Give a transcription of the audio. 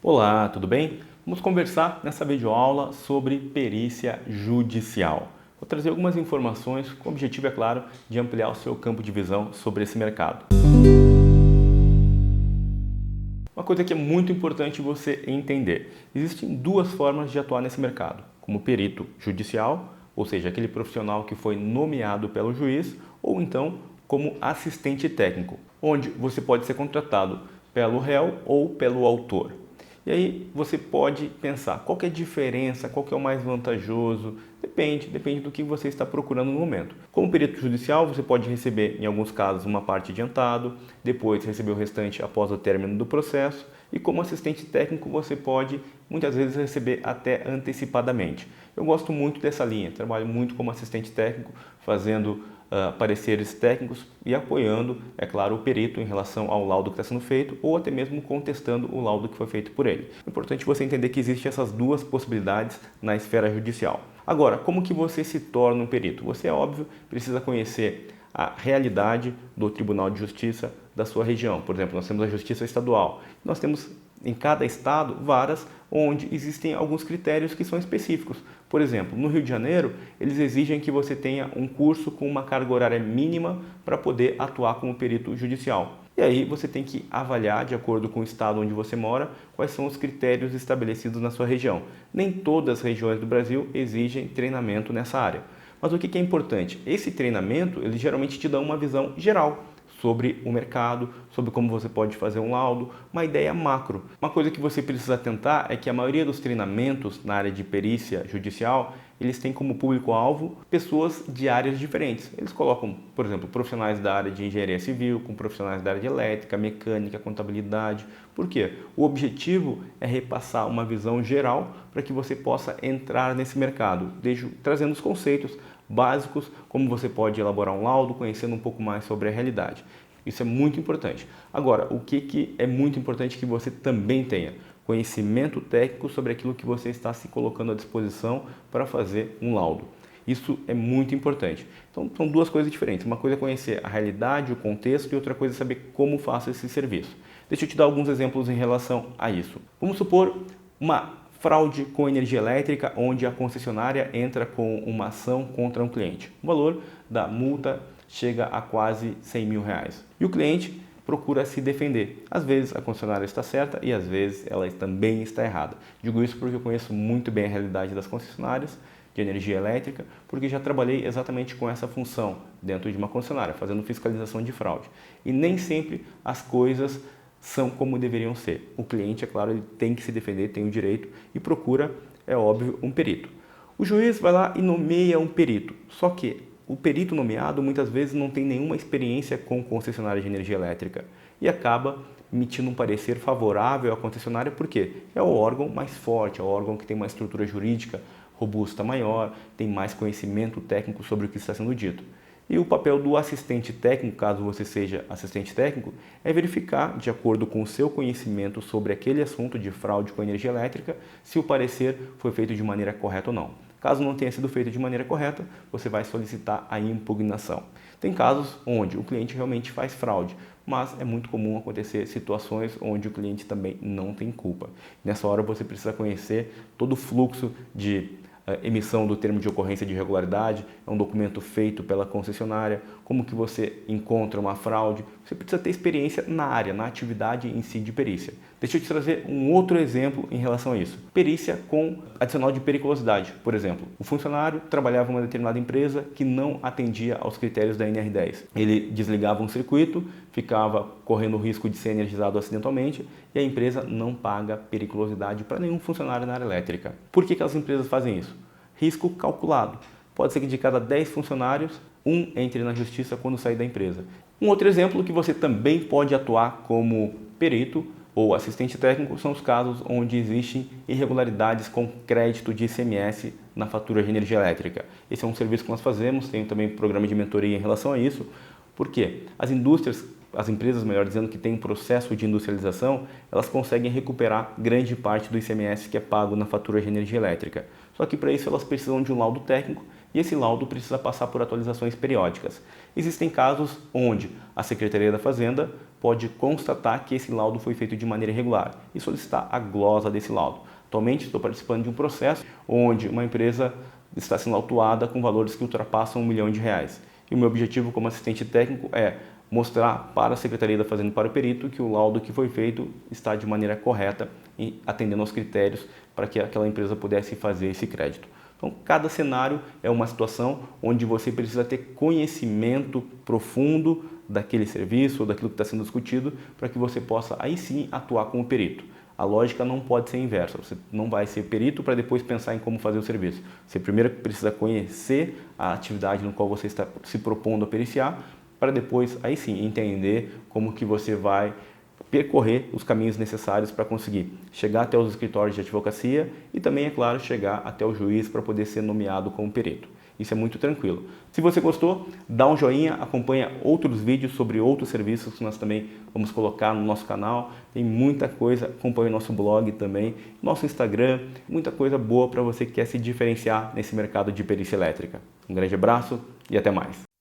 Olá, tudo bem? Vamos conversar nessa videoaula sobre perícia judicial. Vou trazer algumas informações com o objetivo, é claro, de ampliar o seu campo de visão sobre esse mercado. Uma coisa que é muito importante você entender: existem duas formas de atuar nesse mercado, como perito judicial, ou seja, aquele profissional que foi nomeado pelo juiz, ou então como assistente técnico, onde você pode ser contratado pelo réu ou pelo autor. E aí você pode pensar qual que é a diferença, qual que é o mais vantajoso, depende do que você está procurando no momento. Como perito judicial, você pode receber, em alguns casos, uma parte adiantado, depois receber o restante após o término do processo, e como assistente técnico você pode, muitas vezes, receber até antecipadamente. Eu gosto muito dessa linha, trabalho muito como assistente técnico, fazendo pareceres técnicos e apoiando, é claro, o perito em relação ao laudo que está sendo feito ou até mesmo contestando o laudo que foi feito por ele. É importante você entender que existem essas duas possibilidades na esfera judicial. Agora, como que você se torna um perito? Você, é óbvio, precisa conhecer a realidade do Tribunal de Justiça da sua região. Por exemplo, nós temos a Justiça Estadual. Nós temos em cada estado varas onde existem alguns critérios que são específicos. Por exemplo, no Rio de Janeiro, eles exigem que você tenha um curso com uma carga horária mínima para poder atuar como perito judicial. E aí você tem que avaliar, de acordo com o estado onde você mora, quais são os critérios estabelecidos na sua região. Nem todas as regiões do Brasil exigem treinamento nessa área. Mas o que é importante? Esse treinamento, ele geralmente te dá uma visão geral sobre o mercado, sobre como você pode fazer um laudo, uma ideia macro. Uma coisa que você precisa atentar é que a maioria dos treinamentos na área de perícia judicial, eles têm como público-alvo pessoas de áreas diferentes. Eles colocam, por exemplo, profissionais da área de engenharia civil, com profissionais da área de elétrica, mecânica, contabilidade. Por quê? O objetivo é repassar uma visão geral para que você possa entrar nesse mercado, trazendo os conceitos básicos, como você pode elaborar um laudo, conhecendo um pouco mais sobre a realidade. Isso é muito importante. Agora, o que é muito importante que você também tenha? Conhecimento técnico sobre aquilo que você está se colocando à disposição para fazer um laudo. Isso é muito importante. Então, são duas coisas diferentes. Uma coisa é conhecer a realidade, o contexto, e outra coisa é saber como faço esse serviço. Deixa eu te dar alguns exemplos em relação a isso. Vamos supor uma fraude com energia elétrica, onde a concessionária entra com uma ação contra um cliente. O valor da multa chega a quase R$100 mil. E o cliente procura se defender. Às vezes a concessionária está certa e às vezes ela também está errada. Digo isso porque eu conheço muito bem a realidade das concessionárias de energia elétrica, porque já trabalhei exatamente com essa função dentro de uma concessionária, fazendo fiscalização de fraude. E nem sempre as coisas são como deveriam ser. O cliente, é claro, ele tem que se defender, tem o direito e procura, é óbvio, um perito. O juiz vai lá e nomeia um perito, só que o perito nomeado muitas vezes não tem nenhuma experiência com concessionária de energia elétrica e acaba emitindo um parecer favorável à concessionária porque é o órgão mais forte, é o órgão que tem uma estrutura jurídica robusta maior, tem mais conhecimento técnico sobre o que está sendo dito. E o papel do assistente técnico, caso você seja assistente técnico, é verificar, de acordo com o seu conhecimento sobre aquele assunto de fraude com energia elétrica, se o parecer foi feito de maneira correta ou não. Caso não tenha sido feito de maneira correta, você vai solicitar a impugnação. Tem casos onde o cliente realmente faz fraude, mas é muito comum acontecer situações onde o cliente também não tem culpa. Nessa hora você precisa conhecer todo o fluxo de emissão do termo de ocorrência de irregularidade, é um documento feito pela concessionária, como que você encontra uma fraude, você precisa ter experiência na área, na atividade em si de perícia. Deixa eu te trazer um outro exemplo em relação a isso. Perícia com adicional de periculosidade, por exemplo. O funcionário trabalhava em uma determinada empresa que não atendia aos critérios da NR10. Ele desligava um circuito, ficava correndo o risco de ser energizado acidentalmente e a empresa não paga periculosidade para nenhum funcionário na área elétrica. Por que as empresas fazem isso? Risco calculado. Pode ser que de cada 10 funcionários, um entre na justiça quando sair da empresa. Um outro exemplo que você também pode atuar como perito ou assistente técnico são os casos onde existem irregularidades com crédito de ICMS na fatura de energia elétrica. Esse é um serviço que nós fazemos, tem também programa de mentoria em relação a isso. Por quê? As indústrias as empresas, melhor dizendo, que têm um processo de industrialização, elas conseguem recuperar grande parte do ICMS que é pago na fatura de energia elétrica. Só que para isso elas precisam de um laudo técnico e esse laudo precisa passar por atualizações periódicas. Existem casos onde a Secretaria da Fazenda pode constatar que esse laudo foi feito de maneira irregular e solicitar a glosa desse laudo. Atualmente estou participando de um processo onde uma empresa está sendo autuada com valores que ultrapassam R$ 1 milhão. E o meu objetivo como assistente técnico é mostrar para a Secretaria da Fazenda e para o perito que o laudo que foi feito está de maneira correta e atendendo aos critérios para que aquela empresa pudesse fazer esse crédito. Então, cada cenário é uma situação onde você precisa ter conhecimento profundo daquele serviço ou daquilo que está sendo discutido para que você possa aí sim atuar como perito. A lógica não pode ser inversa, você não vai ser perito para depois pensar em como fazer o serviço. Você primeiro precisa conhecer a atividade no qual você está se propondo a periciar, para depois aí sim entender como que você vai percorrer os caminhos necessários para conseguir chegar até os escritórios de advocacia e também, é claro, chegar até o juiz para poder ser nomeado como perito. Isso é muito tranquilo. Se você gostou, dá um joinha, acompanha outros vídeos sobre outros serviços que nós também vamos colocar no nosso canal. Tem muita coisa, acompanhe o nosso blog também, nosso Instagram, muita coisa boa para você que quer se diferenciar nesse mercado de perícia elétrica. Um grande abraço e até mais.